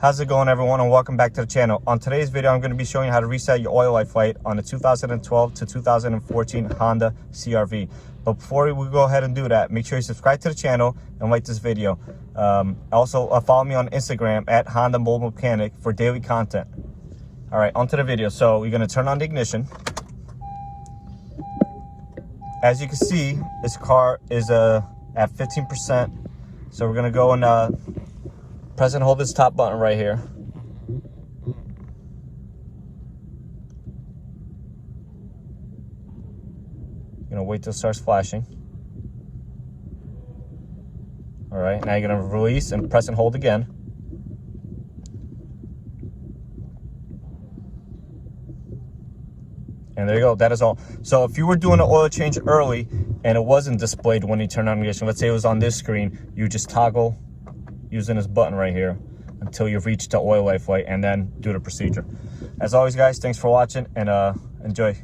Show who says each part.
Speaker 1: How's it going, everyone, and welcome back to the channel. On today's video, I'm going to be showing you how to reset your oil life light on a 2012 to 2014 Honda CR-V. But before we go ahead and do that, make sure you subscribe to the channel and like this video. Also, follow me on Instagram at Honda Mobile Mechanic for daily content. All right, onto the video. So we're going to turn on the ignition. As you can see, this car is at 15%. So we're going to go and press and hold this top button right here. You're gonna wait till it starts flashing. All right, now you're gonna release and press and hold again. And there you go, that is all. So if you were doing an oil change early and it wasn't displayed when you turn on the ignition, let's say it was on this screen, you just toggle using this button right here until you've reached the oil life light and then do the procedure. As always, guys, thanks for watching and enjoy.